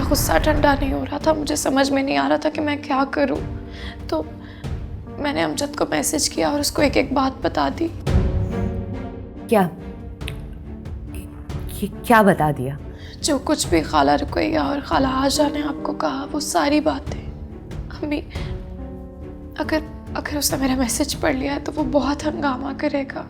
गुस्सा ठंडा नहीं हो रहा था, मुझे समझ में नहीं आ रहा था कि मैं क्या करूं। तो मैंने अमजद को मैसेज किया और उसको एक एक बात बता दी। क्या क्या बता दिया? जो कुछ भी खाला रुकैया और खाला आजा ने आपको कहा वो सारी बातें। अम्मी, अगर उसने मेरा मैसेज पढ़ लिया है तो वो बहुत हंगामा करेगा।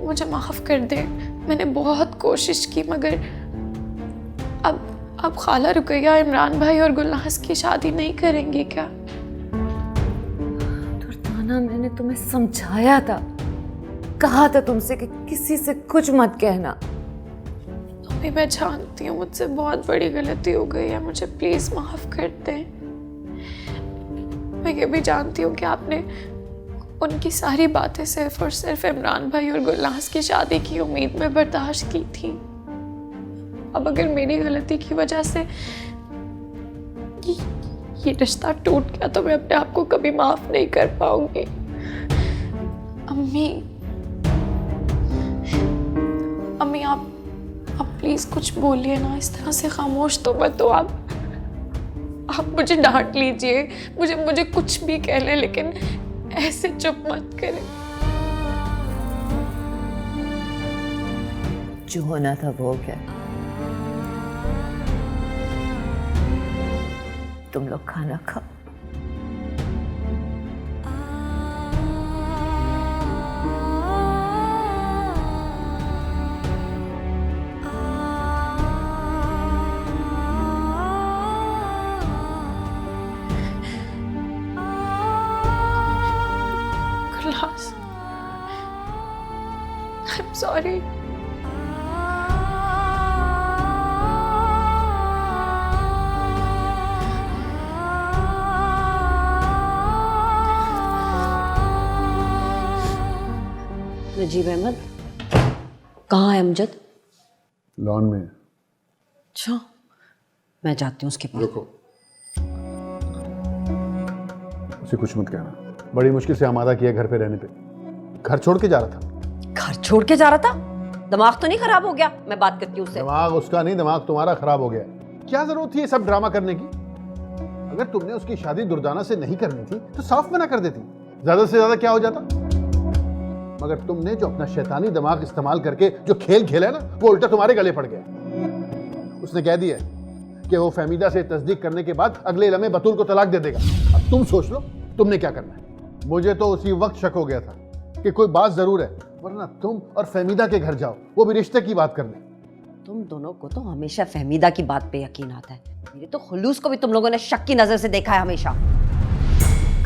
मुझे माफ़ कर दे, मैंने बहुत कोशिश की, मगर अब खाला रुकैया इमरान भाई और गुलनाज की शादी नहीं करेंगी क्या? दुर्दाना, मैंने तुम्हें समझाया था, कहा था तुमसे कि किसी से कुछ मत कहना। अभी मैं जानती हूँ मुझसे बहुत बड़ी गलती हो गई है, मुझे प्लीज माफ कर दें। मैं ये भी जानती हूँ कि आपने उनकी सारी बातें सिर्फ और सिर्फ इमरान भाई और गुलनाज की शादी की उम्मीद में बर्दाश्त की थी। अब अगर मेरी गलती की वजह से ये रिश्ता टूट गया तो मैं अपने आप को कभी माफ नहीं कर पाऊंगी। अम्मी आप प्लीज कुछ बोलिए ना, इस तरह से खामोश तो मत हो। आप मुझे डांट लीजिए, मुझे कुछ भी कह ले, लेकिन ऐसे चुप मत करें। जो होना था वो क्या, तुम लोग खाना खाओ। I'm sorry. नजीब अहमद, कहाँ है अमजद? लॉन में। अच्छा, मैं जाती हूँ उसके पास। रुको, उसे कुछ मत कहना। बड़ी मुश्किल से आमादा किया घर पे रहने पे, घर छोड़ के जा रहा था। घर छोड़ के जा रहा था? दिमाग तो नहीं खराब हो गया? मैं बात करती हूँ उससे। दिमाग उसका नहीं, दिमाग तुम्हारा खराब हो गया। क्या जरूरत थी ये सब ड्रामा करने की? अगर तुमने उसकी शादी दुर्दाना से नहीं करनी थी तो साफ मना कर देती, ज्यादा से ज्यादा क्या हो जाता। मगर तुमने जो अपना शैतानी दिमाग इस्तेमाल करके जो खेल खेला है ना, वो उल्टा तुम्हारे गले पड़ गया। उसने कह दिया कि वो फहमीदा से तस्दीक करने के बाद अगले लम्हे बतूल को तलाक दे देगा। अब तुम सोच लो तुमने क्या करना है। मुझे तो उसी वक्त शक हो गया था कि कोई बात जरूर है, वरना तुम और फहमीदा के घर जाओ, वो भी रिश्ते की बात करने। तुम दोनों को तो हमेशा फहमीदा की बात पे यकीन आता है। मेरे तो खुलूस को भी तुम लोगों ने शक की नजर से देखा है हमेशा।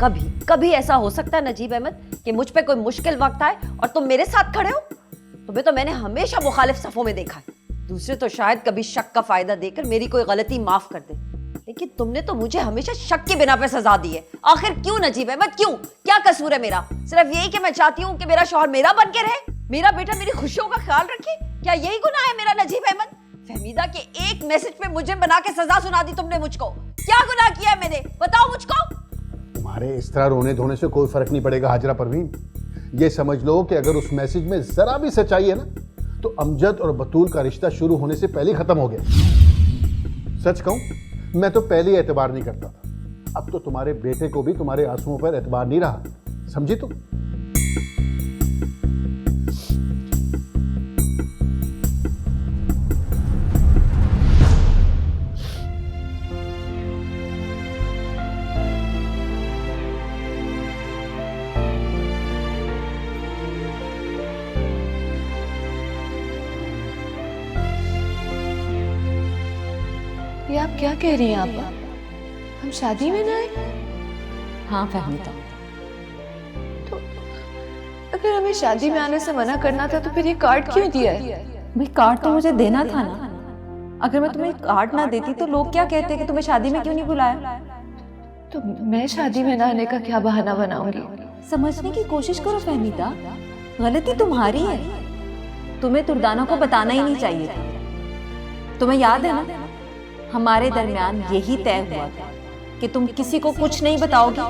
कभी ऐसा हो सकता है नजीब अहमद कि मुझ पे कोई मुश्किल वक्त आए और तुम मेरे साथ खड़े हो? तुम्हें तो मैंने हमेशा मुखालिफ सफों में देखा है। दूसरे तो शायद कभी शक का फायदा देकर मेरी कोई गलती माफ कर दे, लेकिन तुमने तो मुझे हमेशा शक के बिना पे सजा दी है। आखिर क्यों नजीब अहमद, क्यों? क्या कसूर है मेरा? सिर्फ यही कि मैं चाहती हूँ कि मेरा शौहर मेरा बन के रहे, मेरा बेटा मेरी खुशियों का ख्याल रखे। क्या यही गुनाह है मेरा नजीब अहमद? फहमीदा के एक मैसेज पे मुझे बना के सजा सुना दी तुमने मुझको। क्या गुनाह किया है मैंने, बताओ मुझको। तुम्हारे इस तरह रोने धोने से कोई फर्क नहीं पड़ेगा हाजरा परवीन। ये समझ लो कि अगर उस मैसेज में जरा भी सच्चाई है ना, तो अमजद और बतूल का रिश्ता शुरू होने से पहले खत्म हो गया। सच कहूं, मैं तो पहले ही एतबार नहीं करता था। अब तो तुम्हारे बेटे को भी तुम्हारे आंसुओं पर एतबार नहीं रहा, समझी तुम? ये आप क्या कह रही हैं आपा? हम शादी में ना आए? हाँ फहमीदा, तो अगर हमें शादी में आने से मना करना था तो फिर ये कार्ड क्यों दिया है? भाई कार्ड तो मुझे देना था ना। अगर मैं तुम्हें कार्ड ना देती तो लोग क्या कहते कि तुम्हें शादी में क्यों नहीं बुलाया? तो मैं शादी में ना आने का क्या बहाना बनाऊंगी? समझने की कोशिश करो फहमीदा, गलती तुम्हारी है। तुम्हें दुर्दाना को बताना ही नहीं चाहिए था। तुम्हें याद है ना, हमारे दरमियान यही तय हुआ था कि तुम किसी को कुछ नहीं बताओगी,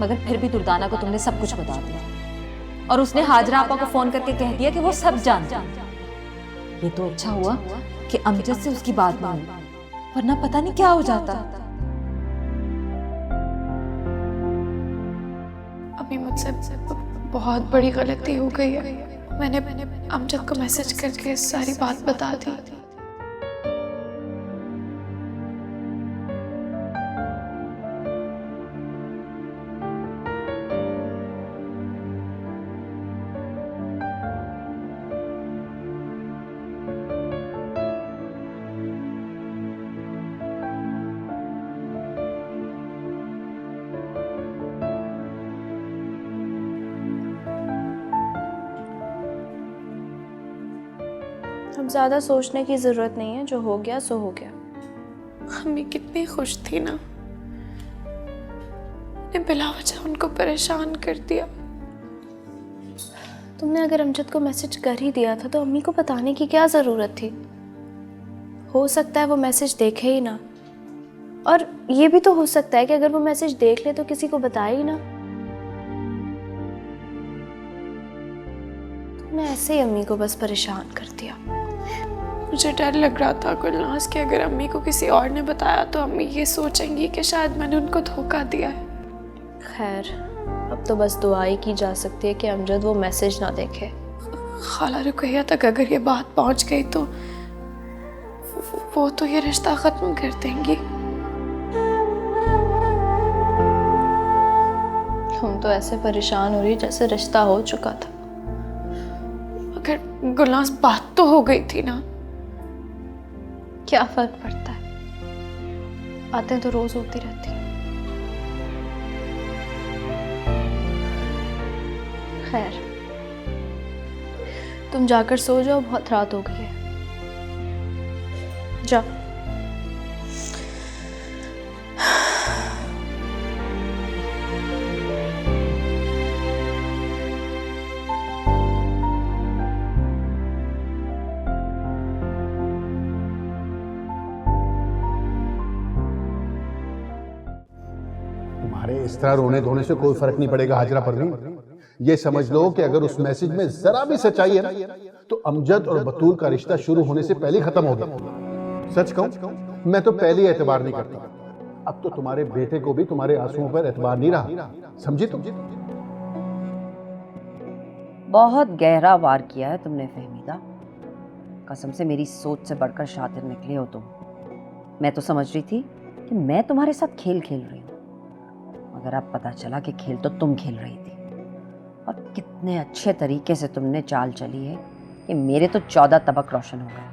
मगर फिर भी दुर्दाना को तुमने सब कुछ बता दिया और उसने हाजरा आपा को फोन करके कह दिया कि वो सब जानती है। ये तो अच्छा हुआ कि अमजद से उसकी बात मानी, वरना पता नहीं क्या हो जाता। अभी मुझसे बहुत बड़ी गलती हो गई है। मैंने अमजद को मैसेज करके सारी बात बता दी। अब ज़्यादा सोचने की ज़रूरत नहीं है, जो हो गया सो हो गया। अम्मी कितनी खुश थी ना, मैंने बिला वजह उनको परेशान कर दिया। तुमने अगर अमजद को मैसेज कर ही दिया था तो अम्मी को बताने की क्या ज़रूरत थी? हो सकता है वो मैसेज देखे ही ना, और ये भी तो हो सकता है कि अगर वो मैसेज देख ले तो किसी को बताए ही ना। तुमने ऐसे ही अम्मी को बस परेशान कर दिया। मुझे डर लग रहा था गुलनाज कि अगर अम्मी को किसी और ने बताया तो अम्मी ये सोचेंगी कि शायद मैंने उनको धोखा दिया है। खैर, अब तो बस दुआ ही की जा सकती है कि अमजद वो मैसेज ना देखे। खाला रुकैया तक अगर ये बात पहुंच गई तो वो तो ये रिश्ता खत्म कर देंगी। तुम तो ऐसे परेशान हो रही जैसे रिश्ता हो चुका था। अगर गुलनाज बात तो हो गई थी ना, क्या फर्क पड़ता है, बातें तो रोज होती रहती हैं। खैर, तुम जाकर सो जाओ, बहुत रात हो गई है। जा। तुम्हारे इस तरह रोने धोने से कोई फर्क नहीं पड़ेगा हाजरा परवीन। ये समझ लो कि अगर उस मैसेज में जरा भी सच्चाई है ना, तो अमजद और बतूल का रिश्ता शुरू होने से पहले खत्म हो गया। सच कहूं, मैं तो पहले एतबार नहीं करता। अब तो तुम्हारे बेटे को भी तुम्हारे आंसुओं पर एतबार नहीं रहा, समझी तुम? बहुत गहरा वार किया है तुमने फहमीदा। कसम से मेरी सोच से बढ़कर शातिर निकले हो तुम। मैं तो समझ रही थी कि मैं तुम्हारे साथ खेल खेल रही हूँ, मगर अब पता चला कि खेल तो तुम खेल रही थी। और कितने अच्छे तरीके से तुमने चाल चली है कि मेरे तो 14 तबक रोशन हो गए।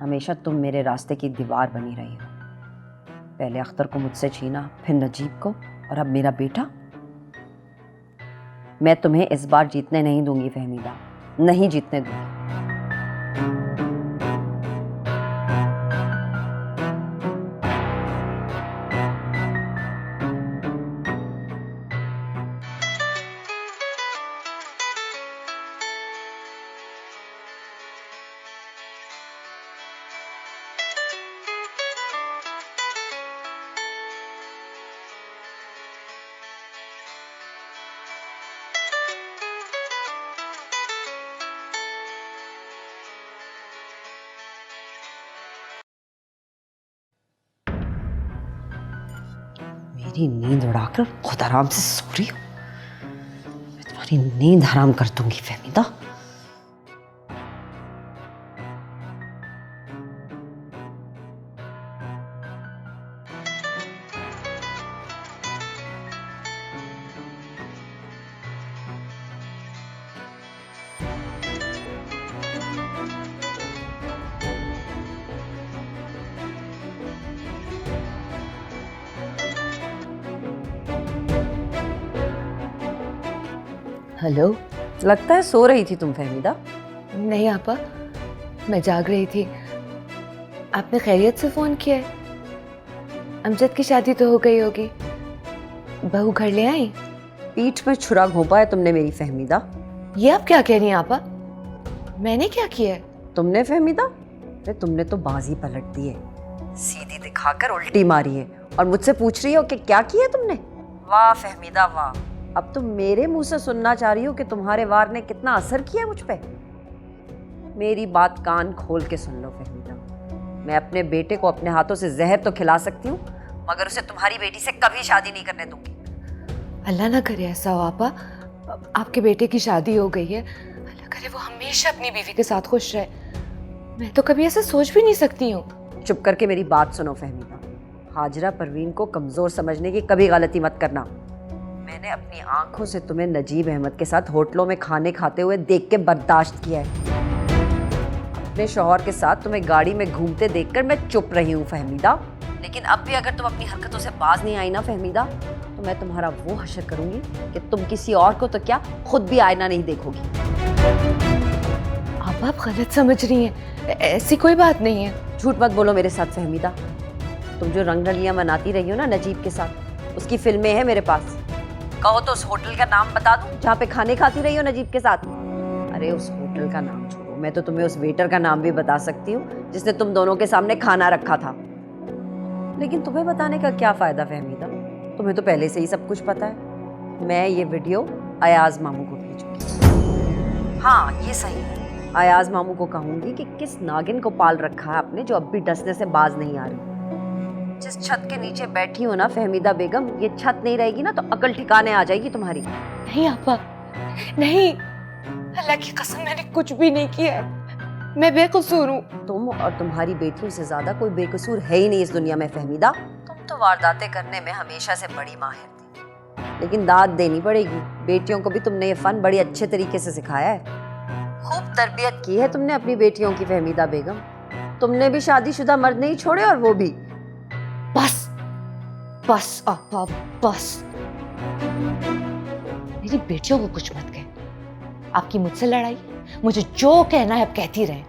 हमेशा तुम मेरे रास्ते की दीवार बनी रही हो। पहले अख्तर को मुझसे छीना, फिर नजीब को, और अब मेरा बेटा। मैं तुम्हें इस बार जीतने नहीं दूंगी फहमीदा, नहीं जीतने दूंगी। मेरी नींद उड़ाकर खुद आराम से सो रही हो। मैं तुम्हारी नींद हराम कर दूंगी फहमीदा। हेलो। लगता है सो रही थी तुम फहमीदा। नहीं आपा, मैं जाग रही थी। आपने खैरियत से फ़ोन किया है? अमजद की शादी तो हो गई होगी, बहू घर ले आई? पीठ में छुरा घोंपा है तुमने मेरी फहमीदा। ये आप क्या कह रही हैं आपा? मैंने क्या किया है? तुमने फहमीदा? अरे तुमने तो बाजी पलट दी है, सीधी दिखाकर उल्टी मारी है, और मुझसे पूछ रही हो कि क्या किया तुमने। वाह फहमीदा वाह। अब तुम मेरे मुंह से सुनना चाह रही हो कि तुम्हारे वार ने कितना असर किया मुझ पे। मेरी बात कान खोल के सुन लो फहमीदा। मैं अपने बेटे को अपने हाथों से जहर तो खिला सकती हूँ, मगर उसे तुम्हारी बेटी से कभी शादी नहीं करने दूंगी। अल्लाह ना करे ऐसा हो आपा। आपके बेटे की शादी हो गई है, अल्लाह करे वो हमेशा अपनी बीवी के साथ खुश रहे। मैं तो कभी ऐसा सोच भी नहीं सकती हूँ। चुप करके मेरी बात सुनो फहमीदा। हाजरा परवीन को कमज़ोर समझने की कभी गलती मत करना। मैंने अपनी आंखों से तुम्हें नजीब अहमद के साथ होटलों में खाने खाते हुए देख के बर्दाश्त किया है। अपने शौहर के साथ तुम्हें गाड़ी में घूमते देखकर मैं चुप रही हूँ फहमीदा। लेकिन अब भी अगर तुम अपनी हरकतों से बाज नहीं आई ना फहमीदा, तो मैं तुम्हारा वो हशर करूंगी कि तुम किसी और को तो क्या खुद भी आईना नहीं देखोगी। आप गलत समझ रही हैं, ऐसी कोई बात नहीं है। झूठ मत बोलो मेरे साथ फहमीदा। तुम जो रंगरलियां मनाती रही हो ना नजीब के साथ, उसकी फिल्में हैं मेरे पास। कहो तो उस होटल का नाम बता दूं जहाँ पे खाने खाती रही हो नजीब के साथ। अरे उस होटल का नाम छोड़ो, मैं तो तुम्हें उस वेटर का नाम भी बता सकती हूँ जिसने तुम दोनों के सामने खाना रखा था। लेकिन तुम्हें बताने का क्या फायदा फहमीदा, तुम्हें तो पहले से ही सब कुछ पता है। मैं ये वीडियो अयाज मामू को भेजूंगी। हाँ ये सही है, अयाज मामू को कहूंगी कि किस नागिन को पाल रखा है आपने जो अब भी डसने से बाज नहीं आ रही। जिस छत के नीचे बैठी हो ना फहमीदा बेगम, ये छत नहीं रहेगी ना तो अकल ठिकाने आ जाएगी तुम्हारी। नहीं आपा, नहीं, अल्लाह की कसम मैंने कुछ भी नहीं किया है। मैं बेकसूर हूँ। तुम और तुम्हारी बेटियों से ज्यादा कोई बेकसूर है ही नहीं इस दुनिया में फहमीदा। तुम तो वारदातें करने में हमेशा से बड़ी माहिर थी, लेकिन दाद देनी पड़ेगी। बेटियों को भी तुमने ये फन बड़ी अच्छे तरीके से सिखाया है। खूब तरबियत की है तुमने अपनी बेटियों की फहमीदा बेगम। तुमने भी शादीशुदा मर्द नहीं छोड़े, और वो भी। बस बस आपा बस, मेरी बेटियों को कुछ मत कह। आपकी मुझसे लड़ाई, मुझे जो कहना है अब कहती रहे,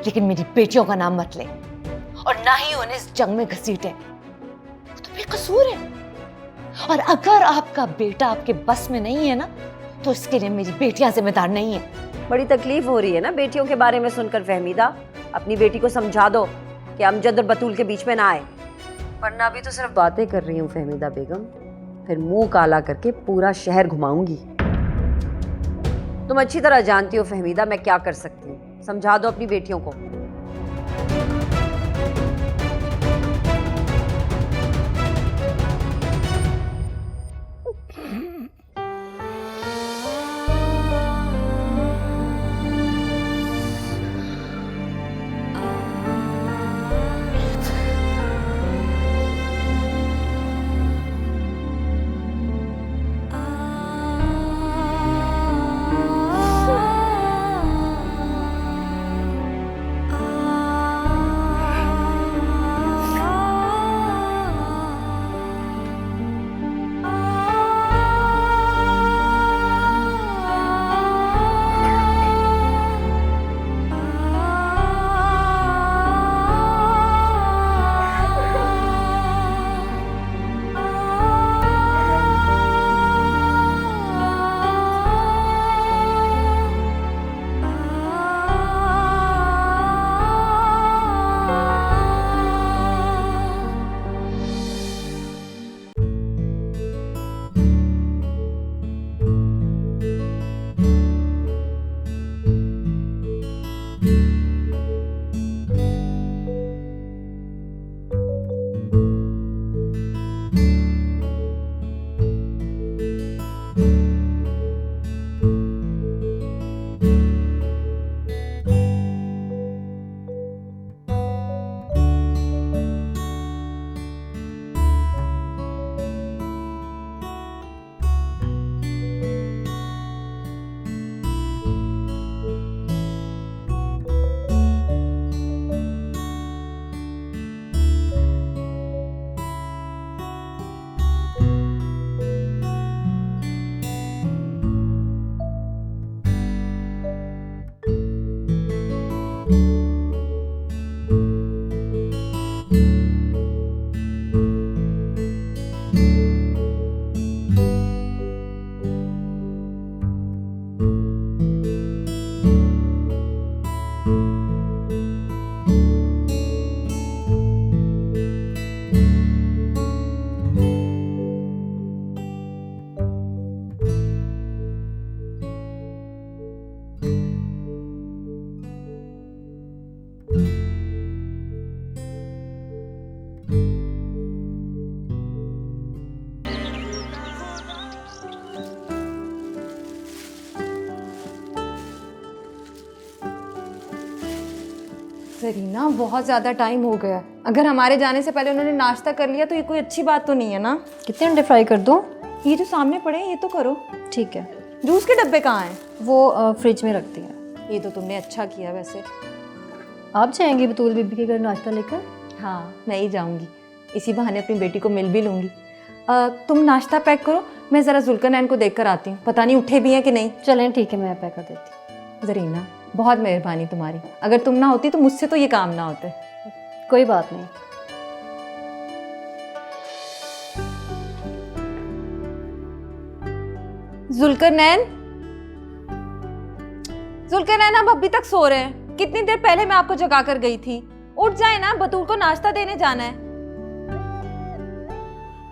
लेकिन मेरी बेटियों का नाम मत ले, और ना ही उन्हें इस जंग में घसीटे। वो तो बेकसूर है, और अगर आपका बेटा आपके बस में नहीं है ना, तो इसके लिए मेरी बेटियां जिम्मेदार नहीं है। बड़ी तकलीफ हो रही है ना बेटियों के बारे में सुनकर फहमीदा। अपनी बेटी को समझा दो कि अमजद और बतूल के बीच में ना आए, वरना अभी तो सिर्फ बातें कर रही हूँ फहमीदा बेगम, फिर मुंह काला करके पूरा शहर घुमाऊंगी। तुम अच्छी तरह जानती हो फहमीदा मैं क्या कर सकती हूँ। समझा दो अपनी बेटियों को। सरीना, बहुत ज़्यादा टाइम हो गया। अगर हमारे जाने से पहले उन्होंने नाश्ता कर लिया तो ये कोई अच्छी बात तो नहीं है ना। कितने अंडे फ्राई कर दूँ? ये जो सामने पड़े हैं ये तो करो। ठीक है। जूस के डब्बे कहाँ हैं? वो फ्रिज में रखती है। ये तो तुमने अच्छा किया वैसे। आप जाएंगी बतूल बीबी के घर नाश्ता लेकर? हाँ, मैं ही जाऊँगी। इसी बहाने अपनी बेटी को मिल भी लूँगी। तुम नाश्ता पैक करो, मैं ज़रा जुल्करनैन को देख कर आती हूँ। पता नहीं उठे भी हैं कि नहीं। चलें ठीक है, मैं पैक कर देती हूँ। जरीना, बहुत मेहरबानी तुम्हारी। अगर तुम ना होती तो मुझसे तो ये काम ना होते। कोई बात नहीं। जुल्करनैन, जुल्करनैन, आप अभी तक सो रहे हैं। कितनी देर पहले मैं आपको जगा कर गई थी। उठ जाए ना, बतूल को नाश्ता देने जाना है।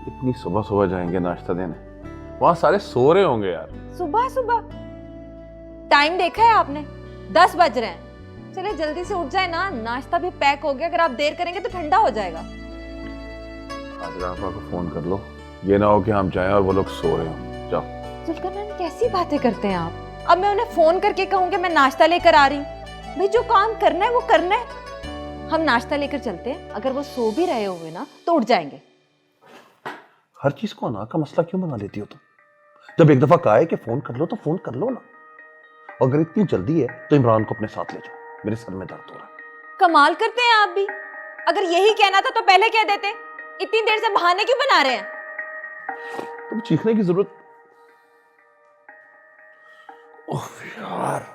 इतनी सुबह सुबह जाएंगे नाश्ता देने? वहां सारे सो रहे होंगे यार। सुबह सुबह? टाइम देखा है आपने? 10 बज रहे हैं। चले जल्दी से उठ जाए ना, नाश्ता भी पैक हो गया। अगर आप देर करेंगे तो ठंडा हो जाएगा। आज राफा को फोन कर लो, ये ना हो कि हम जाएं और वो लोग सो रहे हो। जाओ। जुल्करनैन, कैसी बातें करते हैं आप? अब मैं उन्हें फोन करके कहूंगी मैं नाश्ता लेकर आ रही हूँ? भाई, जो काम करना है वो करना है। हम नाश्ता लेकर चलते हैं। अगर वो सो भी रहे हुए ना तो उठ जाएंगे। हर चीज को अना का मसला क्यों बना लेती हो तुम? जब एक दफा कहा है कि फोन कर लो तो फोन कर लो ना। अगर इतनी जल्दी है तो इमरान को अपने साथ ले जाओ, मेरे सर में दर्द हो रहा है। कमाल करते हैं आप भी। अगर यही कहना था तो पहले कह देते। इतनी देर से बहाने क्यों बना रहे हैं? तुम चीखने की जरूरत। ओह यार,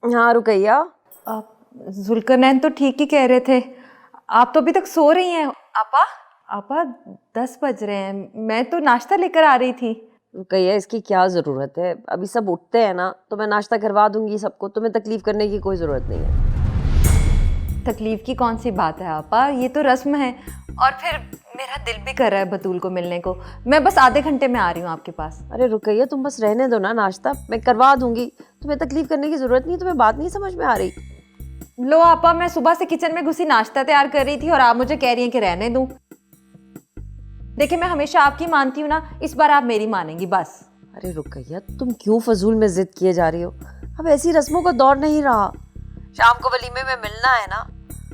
हाँ रुकैया, आप जुल्करनैन तो ठीक ही कह रहे थे। आप तो अभी तक सो रही हैं। आपा 10 बज रहे हैं। मैं तो नाश्ता लेकर आ रही थी। रुकैया, इसकी क्या ज़रूरत है? अभी सब उठते हैं ना तो मैं नाश्ता करवा दूंगी सबको। तुम्हें तकलीफ करने की कोई ज़रूरत नहीं है। तकलीफ की कौन सी बात है आपा? ये तो रस्म है। और फिर मेरा दिल भी कर रहा है बतूल को मिलने को। मैं बस आधे घंटे में आ रही हूँ आपके पास। अरे रुकैया, तुम बस रहने दो ना, नाश्ता मैं करवा दूंगी। तुम्हें तकलीफ करने की ज़रूरत नहीं। तुम्हें बात नहीं समझ में आ रही? लो आपा, मैं सुबह से किचन में घुसी नाश्ता तैयार कर रही थी और आप मुझे कह रही हैं कि रहने दूं। देखिए, मैं हमेशा आपकी मानती हूँ ना, इस बार आप मेरी मानेंगी बस। अरे रुकैया, तुम क्यों फजूल में जिद किए जा रही हो? अब ऐसी रस्मों का दौर नहीं रहा। शाम को वलीमे में मिलना है ना,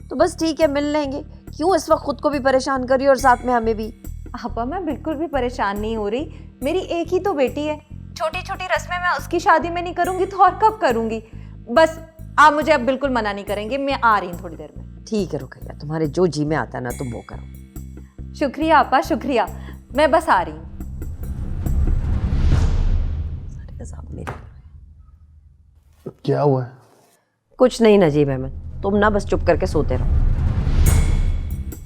तो बस ठीक है, मिल लेंगे। क्यों इस वक्त खुद को भी परेशान करी और साथ में हमें भी? आपा, मैं बिल्कुल भी परेशान नहीं हो रही। मेरी एक ही तो बेटी है। छोटी छोटी रस्में मैं उसकी शादी में नहीं करूंगी तो और कब करूंगी? बस आप मुझे अब बिल्कुल मना नहीं करेंगे। मैं आ रही हूँ थोड़ी देर में। ठीक है रुकैया, तुम्हारे जो जी में आता है ना तुम वो करो। शुक्रिया आपा, शुक्रिया। मैं बस आ रही हूँ। क्या हुआ है? कुछ नहीं नजीब अहमद, तुम ना बस चुप करके सोते रहो।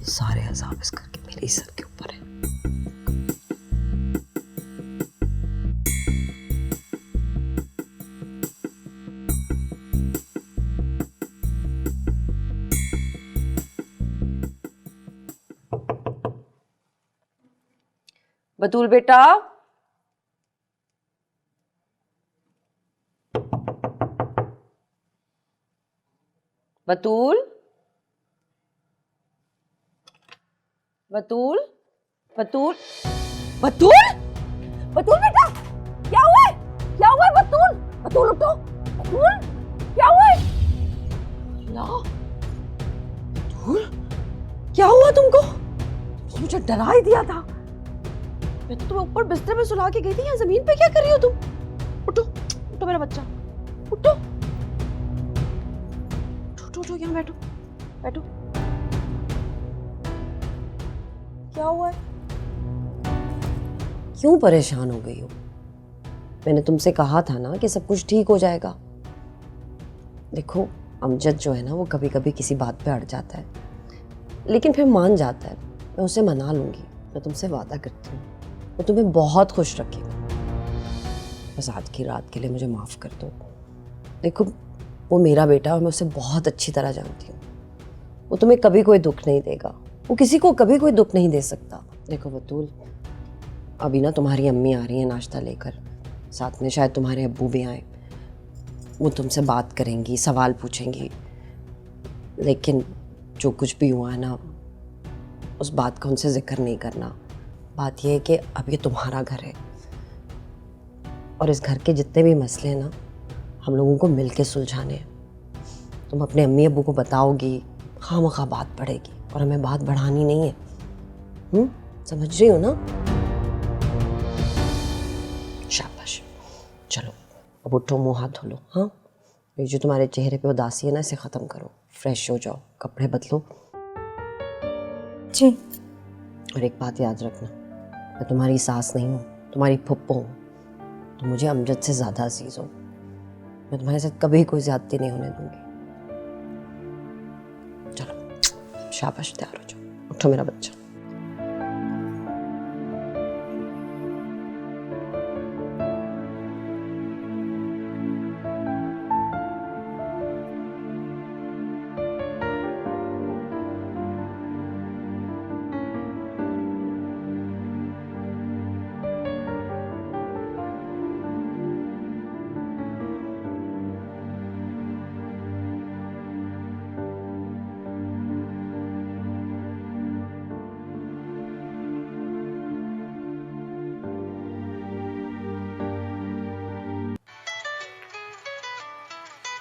सारे अज़ाब इस करके मेरे ही सर के ऊपर है। बतूल बेटा, बतूल, बतूल, बतूल, बतूल, बतूल बेटा, क्या हुआ है? क्या हुआ है बतूल? बतूल उठो, बतूल, क्या हुआ है? अल्लाह, बतूल, क्या हुआ तुमको? तुमने मुझे डरा ही दिया था। मैं तो तुम्हें ऊपर बिस्तर में सुला के गई थी, यहाँ जमीन पे क्या कर रही हो तुम? उठो, उठो मेरा बच्चा, उठो, उठो, उठो, यहाँ बैठो, बैठो। क्या हुआ है? क्यों परेशान हो गई हो? मैंने तुमसे कहा था ना कि सब कुछ ठीक हो जाएगा। देखो, अमजद जो है ना वो कभी कभी किसी बात पे अड़ जाता है, लेकिन फिर मान जाता है। मैं उसे मना लूंगी। मैं तुमसे वादा करती हूँ वो तुम्हें बहुत खुश रखेगा। बस आज की रात के लिए मुझे माफ़ कर दो। देखो वो मेरा बेटा और मैं उसे बहुत अच्छी तरह जानती हूँ। वो तुम्हें कभी कोई दुख नहीं देगा, वो किसी को कभी कोई दुख नहीं दे सकता। देखो बतूल, अभी ना तुम्हारी अम्मी आ रही है नाश्ता लेकर, साथ में शायद तुम्हारे अब्बू भी आए। वो तुमसे बात करेंगी, सवाल पूछेंगी, लेकिन जो कुछ भी हुआ है ना उस बात का उनसे जिक्र नहीं करना। बात यह है कि अब ये तुम्हारा घर है और इस घर के जितने भी मसले हैं ना हम लोगों को मिलके सुलझाने हैं। तुम अपने अम्मी अब्बू को बताओगी, खामखा बात बढ़ेगी और हमें बात बढ़ानी नहीं है। समझ रही हो ना? शाबाश, चलो अब उठो, मुंह हाथ धो लो। हाँ, ये जो तुम्हारे चेहरे पे उदासी है ना इसे ख़त्म करो, फ्रेश हो जाओ, कपड़े बदलो। जी। और एक बात याद रखना, मैं तुम्हारी सास नहीं हूँ, तुम्हारी फुप्पो हूँ। तुम मुझे अमजद से ज़्यादा अजीज़ हो। मैं तुम्हारे साथ कभी कोई ज़्यादती नहीं होने दूंगी। चलो शाबाश, तैयार हो जाओ, उठो मेरा बच्चा।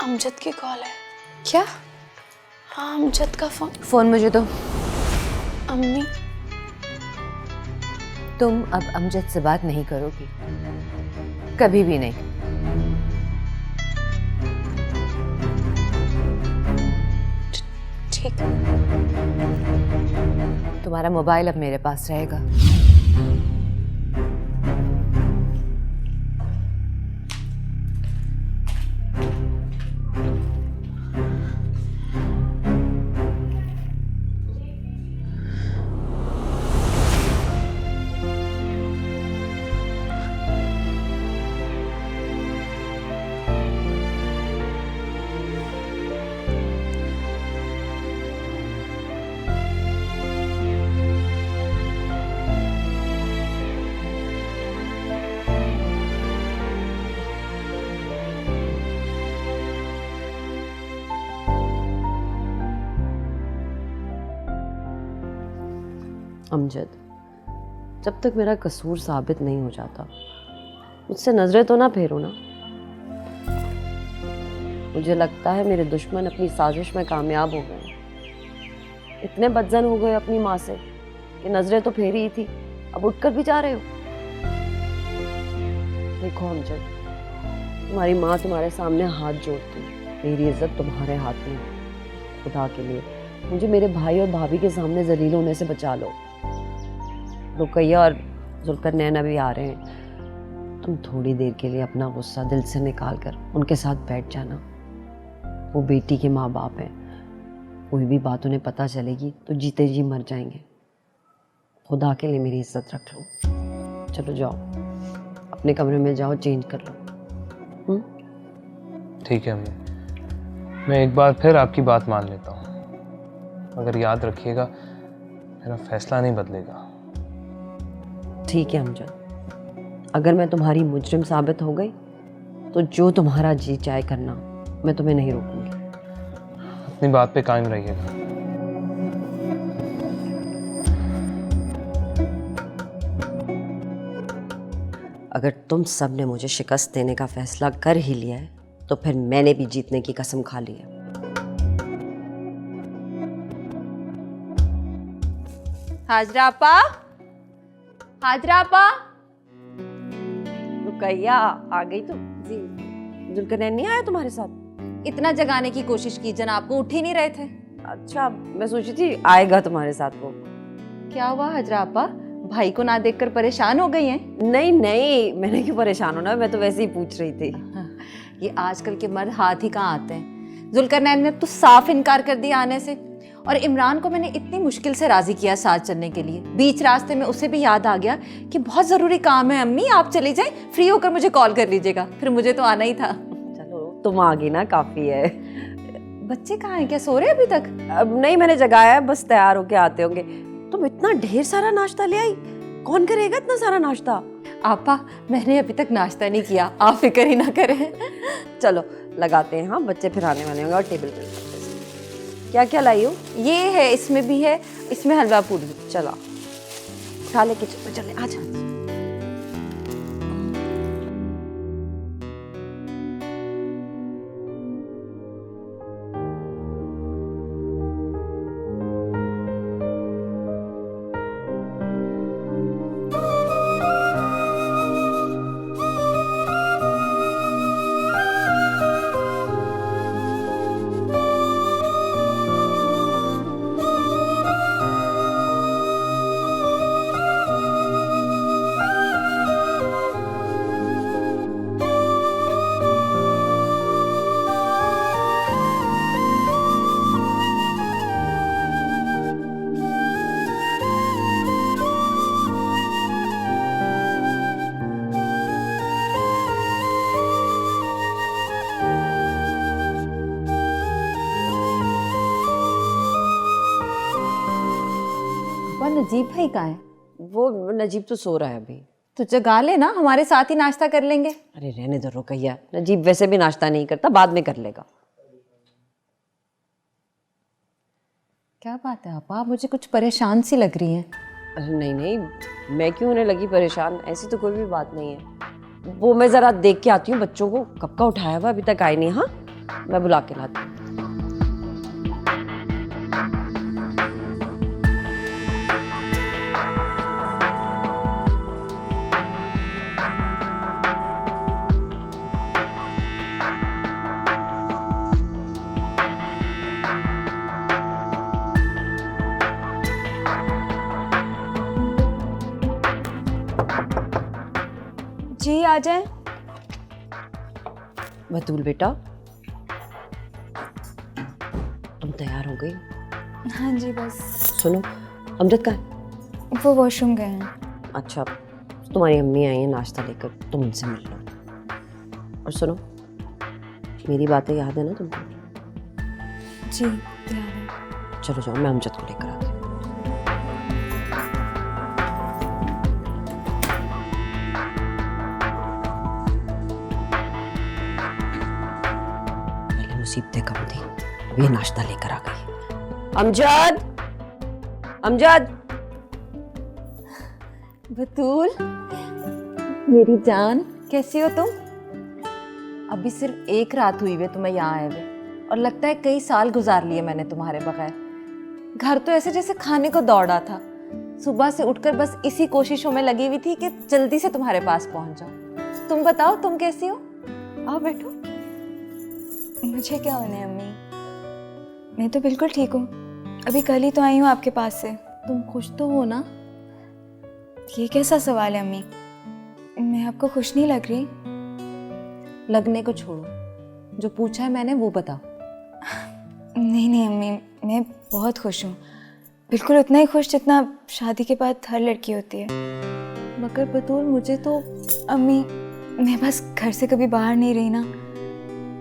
अमजद की कॉल है। क्या? हाँ, अमजद का फोन। फोन मुझे दो। अम्मी, तुम अब अमजद से बात नहीं करोगी, कभी भी नहीं। ठीक। तुम्हारा मोबाइल अब मेरे पास रहेगा। अमजद, जब तक मेरा कसूर साबित नहीं हो जाता मुझसे नजरें तो ना फेरो ना। मुझे लगता है मेरे दुश्मन अपनी साजिश में कामयाब हो गए। इतने बदजन हो गए अपनी माँ से कि नजरें तो फेरी ही थी, अब उठकर भी जा रहे हो। देखो अमजद, तुम्हारी माँ तुम्हारे सामने हाथ जोड़ती, मेरी इज्जत तुम्हारे हाथ में है। खुदा के लिए मुझे मेरे भाई और भाभी के सामने जलील होने से बचा लो। रुकैया और जुल्करनैन अभी आ रहे हैं, तुम थोड़ी देर के लिए अपना गुस्सा दिल से निकाल कर उनके साथ बैठ जाना। वो बेटी के माँ बाप हैं, कोई भी बात उन्हें पता चलेगी तो जीते जी मर जाएंगे। खुदा के लिए मेरी इज्जत रख लो। चलो जाओ, अपने कमरे में जाओ, चेंज कर लो। ठीक है अम्मी, मैं एक बार फिर आपकी बात मान लेता हूँ, मगर याद रखिएगा मेरा फैसला नहीं बदलेगा। ठीक है अमजद, अगर मैं तुम्हारी मुजरिम साबित हो गई तो जो तुम्हारा जी चाहे करना, मैं तुम्हें नहीं रोकूंगी। अपनी बात पे कायम रहिएगा। अगर तुम सब ने मुझे शिकस्त देने का फैसला कर ही लिया है तो फिर मैंने भी जीतने की कसम खा ली है। हाजरा आपा, हाजरा आपा। रुकैया आ गई तुम? जी। जुल्करनैन नहीं आया तुम्हारे साथ? इतना जगाने की कोशिश की जनाब को, उठ ही नहीं रहे थे। अच्छा, मैं सोची थी आएगा तुम्हारे साथ वो। क्या हुआ हाजरा आपा, भाई को ना देखकर परेशान हो गई हैं? नहीं नहीं, मैंने क्यों परेशान होना, मैं तो वैसे ही पूछ रही थी। ये आजकल के मर्द हाथ ही कहाँ आते हैं। जुल्करनैन ने तो साफ इनकार कर दिया आने से, और इमरान को मैंने इतनी मुश्किल से राजी किया साथ चलने के लिए। बीच रास्ते में उसे भी याद आ गया कि बहुत ज़रूरी काम है अम्मी, आप चली जाएं, फ्री होकर मुझे कॉल कर लीजिएगा। फिर मुझे तो आना ही था। चलो तुम आ गई ना, काफी है। बच्चे कहाँ हैं, क्या सो रहे हैं अभी तक? अब नहीं, मैंने जगाया है, बस तैयार होके आते होंगे। तुम इतना ढेर सारा नाश्ता ले आई, कौन करेगा इतना सारा नाश्ता? आपा, मैंने अभी तक नाश्ता नहीं किया, आप फिक्र ही ना करें। चलो लगाते हैं, हाँ बच्चे फिर आने वाले होंगे और टेबल पे क्या क्या लाई हो? ये है, इसमें भी है, इसमें हलवा पूरी। चलो उठा ले, किचन में चले, आजा। नजीब भाई कहाँ है? वो नजीब तो सो रहा है अभी। तो जगा ले ना, हमारे साथ ही नाश्ता कर लेंगे। अरे रहने दो रुकैया, नजीब वैसे भी नाश्ता नहीं करता, बाद में कर लेगा। क्या बात है आपा, मुझे कुछ परेशान सी लग रही हैं। अरे नहीं नहीं, मैं क्यों होने लगी परेशान, ऐसी तो कोई भी बात नहीं है। वो मैं जरा देख के आती हूँ बच्चों को, कब का उठाया हुआ, अभी तक आए नहीं। हाँ मैं बुला के लाती हूँ। जी आ जाए। बतूल बेटा, तुम तैयार हो गई? हाँ जी बस। सुनो, अमजद कहाँ है? वो वॉशरूम गए हैं। अच्छा, तुम्हारी अम्मी आई है नाश्ता लेकर, तुम उनसे मिल लो। और सुनो, मेरी बातें याद है ना तुमको? जी याद है। चलो जाओ, मैं अमजद को लेकर आती हूँ। पहले मुसीबतें कम थी, अब ये नाश्ता लेकर आ गई। अमजद, अमजद। बतूल, मेरी जान, कैसी हो तुम? अभी सिर्फ एक रात हुई है तुम्हें यहाँ आए हुए, और लगता है कई साल गुजार लिए मैंने तुम्हारे बगैर। घर तो ऐसे जैसे खाने को दौड़ा था। सुबह से उठकर बस इसी कोशिशों में लगी हुई थी कि जल्दी से तुम्हारे पास पहुंच जाऊं। तुम बताओ, तुम कैसी हो? आओ बैठो। मुझे क्या होना है अम्मी, मैं तो बिल्कुल ठीक हूँ। अभी कल ही तो आई हूँ आपके पास से। तुम खुश तो हो ना? ये कैसा सवाल है अम्मी, मैं आपको खुश नहीं लग रही? लगने को छोड़ो, जो पूछा है मैंने वो बताओ। नहीं नहीं अम्मी, मैं बहुत खुश हूँ, बिल्कुल उतना ही खुश जितना शादी के बाद हर लड़की होती है। मगर बतूल, मुझे तो अम्मी, मैं बस घर से कभी बाहर नहीं रही ना,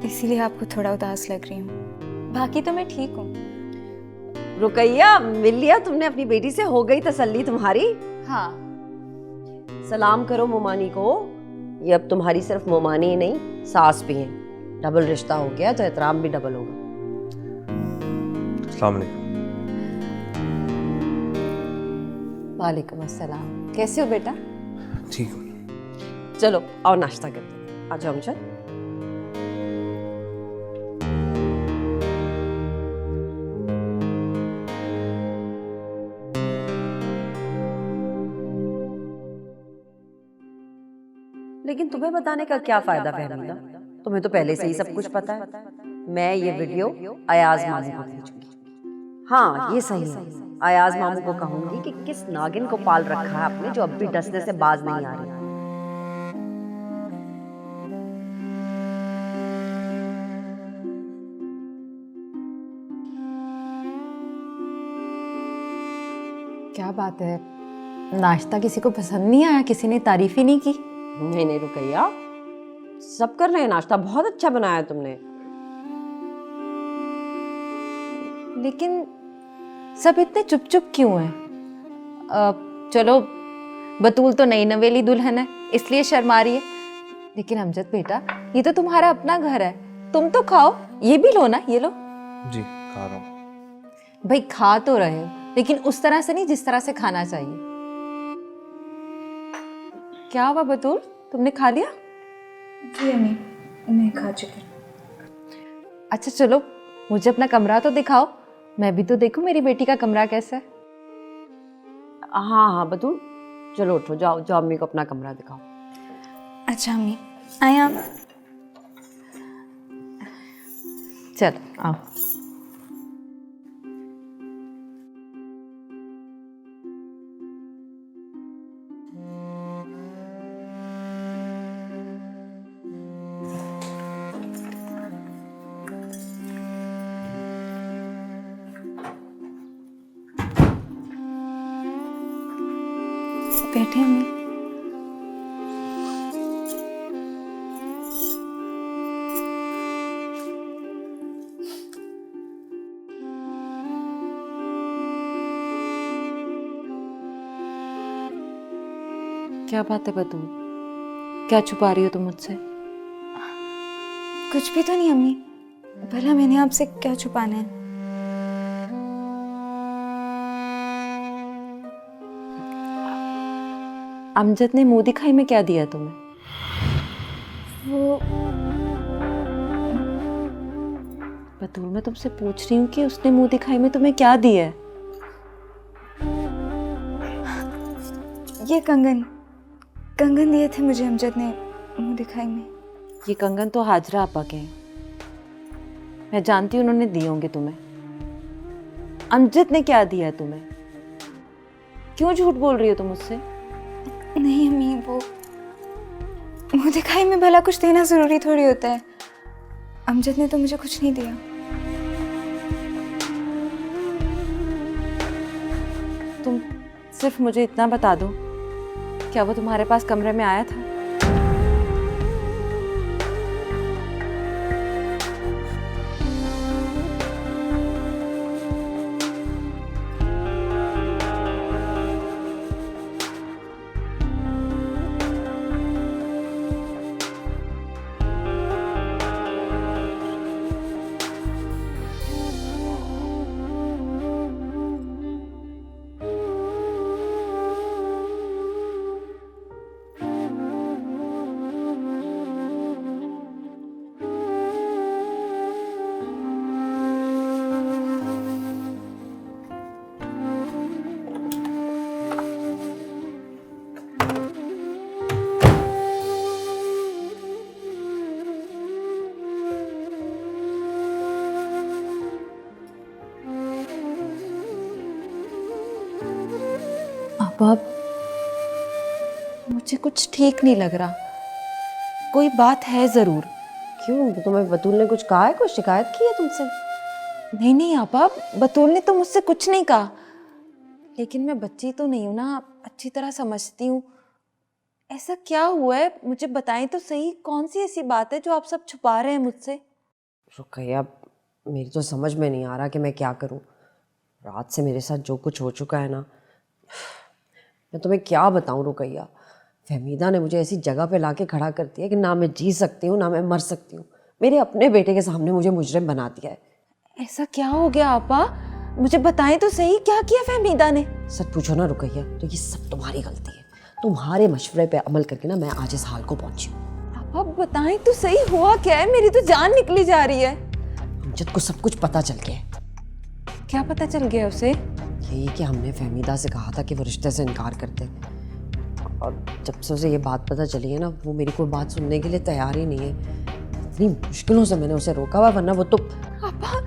इसीलिए आपको थोड़ा उदास लग रही हूँ। बाकी तो मैं ठीक हूँ। रुकैया, मिल लिया तुमने अपनी बेटी से? हो गई तसल्ली तुम्हारी? हाँ। सलाम करो मोमानी को, ये अब तुम्हारी सिर्फ मोमानी ही नहीं, सास भी है। डबल रिश्ता हो गया तो एहतराम भी डबल होगा। अस्सलाम वालेकुम। वालेकुम अस्सलाम। कैसे हो बेटा? ठीक हूँ। चलो आओ नाश्ता करते हैं, आ जाओ अमजद। लेकिन तुम्हें बताने का क्या फायदा फहमीदा, तुम्हें तो पहले से ही सब कुछ पता है। मैं ये वीडियो अयाज मामू को भेजूंगी। हाँ ये सही है, अयाज मामू को कहूंगी कि किस नागिन को पाल रखा है आपने जो अब भी डसने से बाज नहीं आ रही। क्या बात है, नाश्ता किसी को पसंद नहीं आया? किसी ने तारीफ ही नहीं की? नहीं नहीं रुकैया, सब कर रहे हैं नाश्ता, बहुत अच्छा बनाया तुमने। लेकिन सब इतने चुप चुप क्यों हैं? चलो, बतूल तो नई नवेली दुल्हन है इसलिए शर्मा रही है, लेकिन अमजद बेटा, ये तो तुम्हारा अपना घर है, तुम तो खाओ। ये भी लो ना, ये लो। जी खा रहा हूँ। भाई खा तो रहे हो, लेकिन उस तरह से नहीं जिस तरह से खाना चाहिए। क्या हुआ बतूल, तुमने खा लिया? जी अम्मी, मैं खा चुकी। अच्छा चलो, मुझे अपना कमरा तो दिखाओ, मैं भी तो देखूं मेरी बेटी का कमरा कैसा है। हाँ हाँ बतूल, चलो उठो, जाओ जाओ अम्मी को अपना कमरा दिखाओ। अच्छा अम्मी, आए आप। चलो आओ। बैठे अम्मी। क्या बात है बतूल, क्या छुपा रही हो तुम मुझसे? कुछ भी तो नहीं अम्मी, भला मैंने आपसे क्या छुपाना है? अमजद ने मुंह दिखाई में क्या दिया तुम्हें? वो बतूल, मैं तुमसे पूछ रही हूँ कि उसने मुंह दिखाई में तुम्हें क्या दिया है? ये कंगन कंगन दिए थे मुझे अमजद ने मुंह दिखाई में। ये कंगन तो हाजरा आपा के हैं, मैं जानती हूँ उन्होंने दिए होंगे तुम्हें। अमजद ने क्या दिया है तुम्हें? क्यों झूठ बोल रही हो तुम मुझसे? नहीं अम्मी, वो मुंह दिखाई में भला कुछ देना जरूरी थोड़ी होता है। अमजद ने तो मुझे कुछ नहीं दिया। तुम सिर्फ मुझे इतना बता दो, क्या वो तुम्हारे पास कमरे में आया था? अब मुझे कुछ ठीक नहीं लग रहा, कोई बात है जरूर। क्यों, तुम्हें बतूल ने कुछ कहा है, कुछ शिकायत की है तुमसे? नहीं नहीं आपा, बतूल ने तो मुझसे कुछ नहीं कहा, लेकिन मैं बच्ची तो नहीं हूं ना, अच्छी तरह समझती हूँ। ऐसा क्या हुआ है, मुझे बताएं तो सही, कौन सी ऐसी बात है जो आप सब छुपा रहे हैं मुझसे? रुकैया, मेरी तो समझ में नहीं आ रहा कि मैं क्या करूं। रात से मेरे साथ जो कुछ हो चुका है ना, मैं तुम्हें क्या बताऊं रुकैया। फहमीदा ने मुझे ऐसी जगह पे लाके खड़ा कर दिया कि ना मैं जी सकती हूँ ना मैं मर सकती हूँ। मेरे अपने बेटे के सामने मुझे मुजरिम बना दिया है। ऐसा क्या हो गया आपा, मुझे बताएं तो सही, क्या किया फहमीदा ने? सच पूछो ना रुकैया, तो ये सब तुम्हारी गलती है। तुम्हारे मशवरे पे अमल करके ना मैं आज इस हाल को पहुंची हूँ। आपा बताएं तो सही, हुआ क्या है? मेरी तो जान निकली जा रही है। अमजद को सब कुछ पता चल गया है। क्या पता चल गया उसे? यही कि हमने फहमीदा से कहा था कि वो रिश्ते से इनकार करते, और जब से उसे ये बात पता चली है ना, वो मेरी कोई बात सुनने के लिए तैयार ही नहीं है। इतनी मुश्किलों से मैंने उसे रोका हुआ, वरना वो तो। आपा,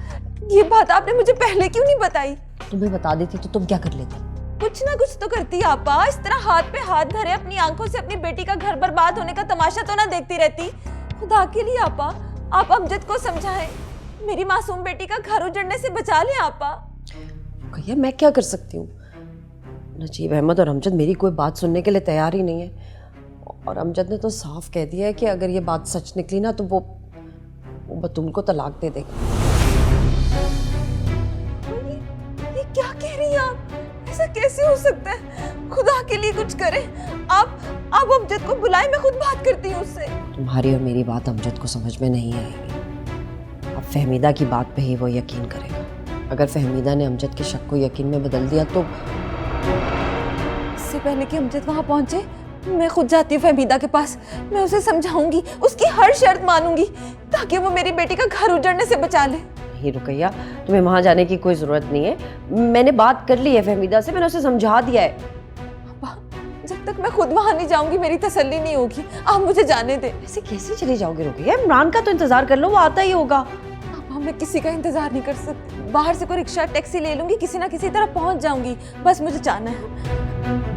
ये बात आपने मुझे पहले क्यों नहीं बताई? तुम्हें बता देती तो तुम क्या कर लेती? कुछ ना कुछ तो करती आपा। इस तरह हाथ पे हाथ धरे अपनी आंखों से अपनी बेटी का घर बर्बाद होने का तमाशा तो ना देखती रहती। खुदा के लिए आपा, आप अमजद को समझाएं, मेरी मासूम बेटी का घर उजड़ने से बचा लें आपा। भैया मैं क्या कर सकती हूँ? नजीब अहमद और अमजद मेरी कोई बात सुनने के लिए तैयार ही नहीं है, और अमजद ने तो साफ कह दिया है कि अगर ये बात सच निकली ना तो वो बतूल को तलाक दे देगा। ये क्या कह रही हैं आप? ऐसा कैसे हो सकता है? खुदा के लिए कुछ करें। आप अमजद को बुलाएं, मैं खुद बात करती हूँ उससे। तुम्हारी और मेरी बात अमजद को समझ में नहीं आएगी। अब फहमीदा की बात पे ही वो यकीन करेगा। अगर फहमीदा ने अमजद के शक को यकीन में बदल दिया तो इससे पहले कि अमजद वहां पहुंचे, मैं खुद जाती हूँ फहमीदा के पास। मैं उसे समझाऊंगी, उसकी हर शर्त मानूंगी ताकि वो मेरी बेटी का घर उजड़ने से बचा ले। नहीं रुकैया, तुम्हें वहां जाने की कोई जरूरत नहीं है। मैंने बात कर ली है फहमीदा से, मैंने उसे समझा दिया है। अब्बा, जब तक मैं खुद वहां नहीं जाऊंगी मेरी तसल्ली नहीं होगी। आप मुझे जाने दें। ऐसे कैसे चली जाओगे रुकैया? इमरान का तो इंतजार कर लो, वो आता ही होगा। अब्बा, मैं किसी का इंतजार नहीं कर सकती। बाहर से कोई रिक्शा टैक्सी ले लूंगी, किसी ना किसी तरह पहुंच जाऊंगी। बस मुझे जाना है।